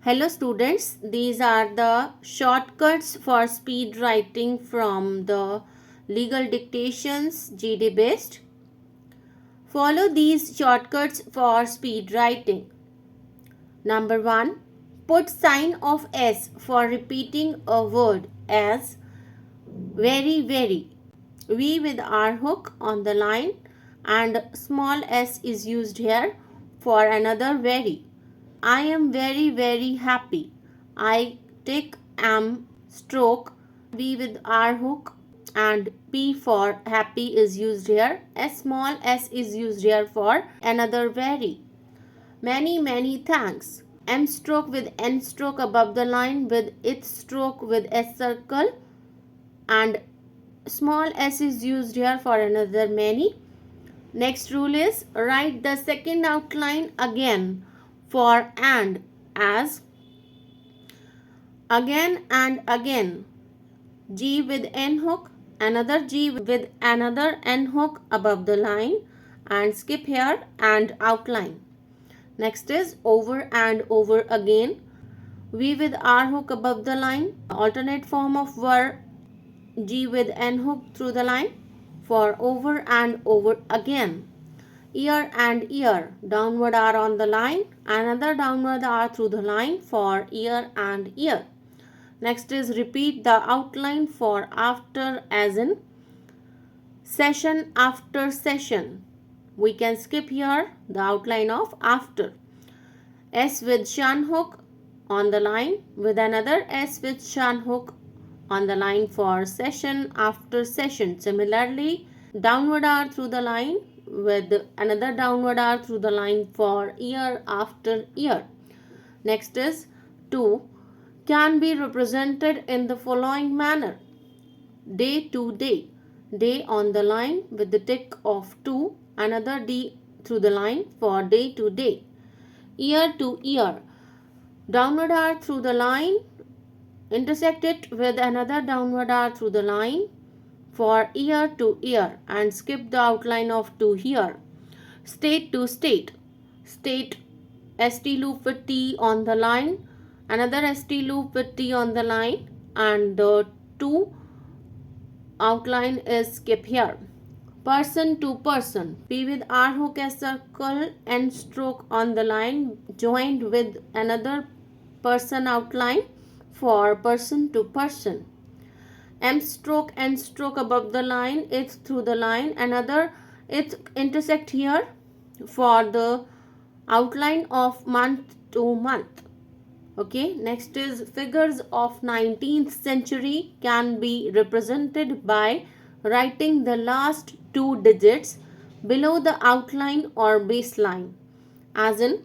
Hello students, these are the shortcuts for speed writing from the Legal Dictations G.D.Bist. Follow these shortcuts for speed writing. Number 1. Put sign of S for repeating a word as very, very. V with R hook on the line and small s is used here for another very. I am very, very happy. I take am stroke V with R hook and P for happy is used here. A small s is used here for another very. Many, many thanks. M stroke with N stroke above the line with its stroke with S circle and small s is used here for another many. Next rule is write the second outline again for and as again and again. G with N hook, another G with another N hook above the line and skip here and outline. Next is over and over again. V with R hook above the line, alternate form of verb G with N hook through the line for over and over again. Ear and ear, downward R on the line, another downward R through the line for ear and ear. Next is repeat the outline for after as in session after session. We can skip here the outline of after. S with shan hook on the line with another S with shan hook on the line for session after session. Similarly, downward R through the line with another downward R through the line for year after year. Next is 2 can be represented in the following manner. Day to day. Day on the line with the tick of 2, another D through the line for day to day. Year to year. Downward R through the line, intersect it with another downward R through the line for year to year and skip the outline of 2 here. State to state. State ST loop with T on the line, another ST loop with T on the line and the 2 outline is skip here. Person to person. P with R hook S circle and stroke on the line joined with another person outline for person to person. M stroke N stroke above the line, it's through the line, another it's intersect here for the outline of month to month. Okay, next is figures of 19th century can be represented by writing the last 2 digits below the outline or baseline. As in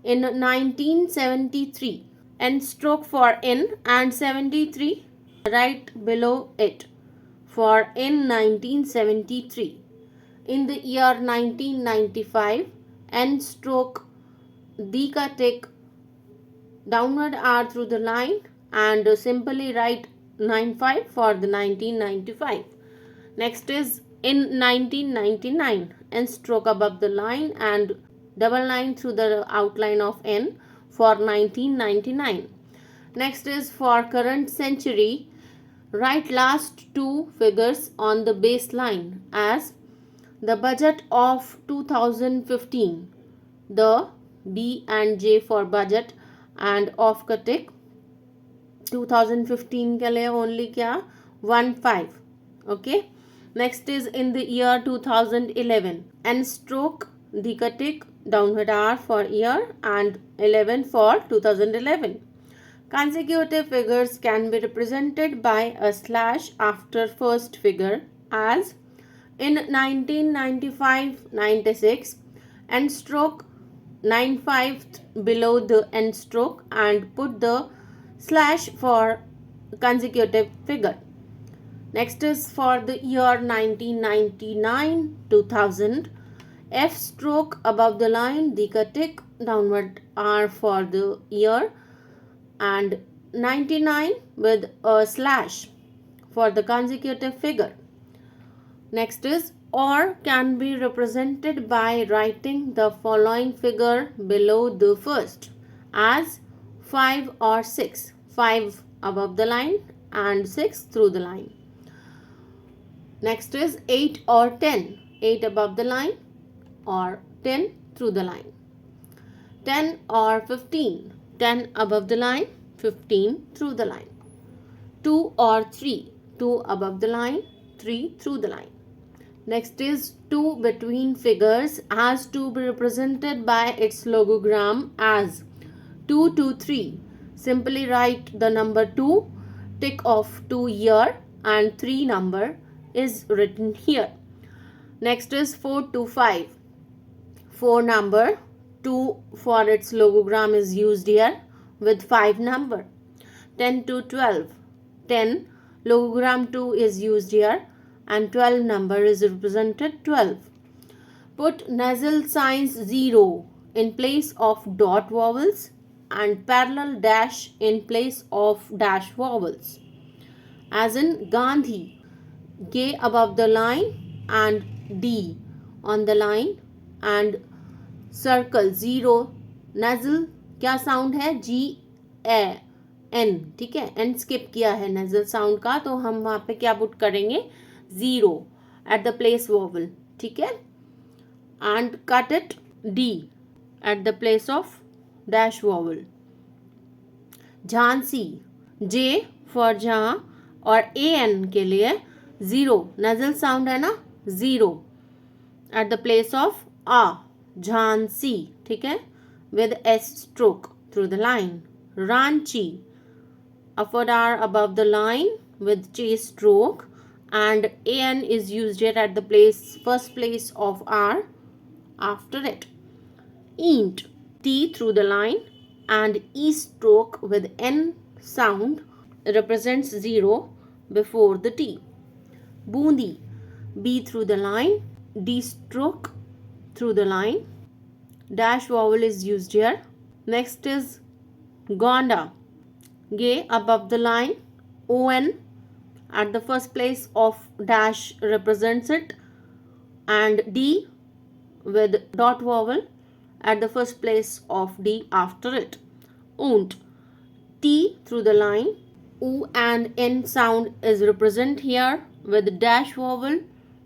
1973, N stroke for in and 73 right below it for in 1973. In the year 1995, N stroke D ka tick downward R through the line and simply write 95 for the 1995. Next is in 1999, N stroke above the line and double line through the outline of N for 1999. Next is for current century, write last 2 figures on the baseline as the budget of 2015, the B and J for budget and of का tick 2015 के लिए only क्या 15. Okay. Next is in the year 2011, N stroke D का tick downward R for year and 11 for 2011. Consecutive figures can be represented by a slash after first figure as in 1995-96, N stroke 95 below the N stroke and put the slash for consecutive figure. Next is for the year 1999-2000, F stroke above the line, D ka tick downward R for the year and 99 with a slash for the consecutive figure. Next is or can be represented by writing the following figure below the first as 5 or 6. 5 above the line and 6 through the line. Next is 8 or 10. 8 above the line or 10 through the line. 10 or 15. 10 above the line, 15 through the line. 2 or 3. 2 above the line, 3 through the line. Next is 2 between figures has to be represented by its logogram as 2 to 3. Simply write the number 2, tick off 2 here and 3 number is written here. Next is 4 to 5. 4 number, 2 for its logogram is used here with 5 number. 10 to 12. 10 logogram 2 is used here and 12 number is represented 12. Put nasal signs 0 in place of dot vowels and parallel dash in place of dash vowels. As in Gandhi, G above the line and D on the line and circle 0 nasal क्या sound है G A N, ठीक है, N skip किया है nasal sound का, तो हम वहाँ पे क्या पुट करेंगे 0 at the place vowel, ठीक है, and cut it D at the place of dash vowel. Jhansi J for जहाँ और AN के लिए 0 nasal sound है ना 0 at the place of A, Jhansi, ठीक है, with S stroke through the line. Ranchi, upward R above the line with J stroke and AN is used here at the first place of R after it. Eent, T through the line and E stroke with N sound represents 0 before the T. Bundi, B through the line, D stroke through the line, dash vowel is used here. Next is Gonda, G above the line, ON at the first place of dash represents it and D with dot vowel at the first place of D after it. Unt, T through the line, U and N sound is represent here with dash vowel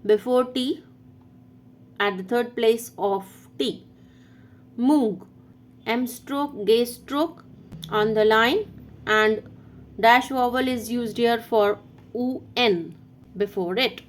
before T at the third place of T. Moog, M stroke, G stroke on the line and dash vowel is used here for UN before it.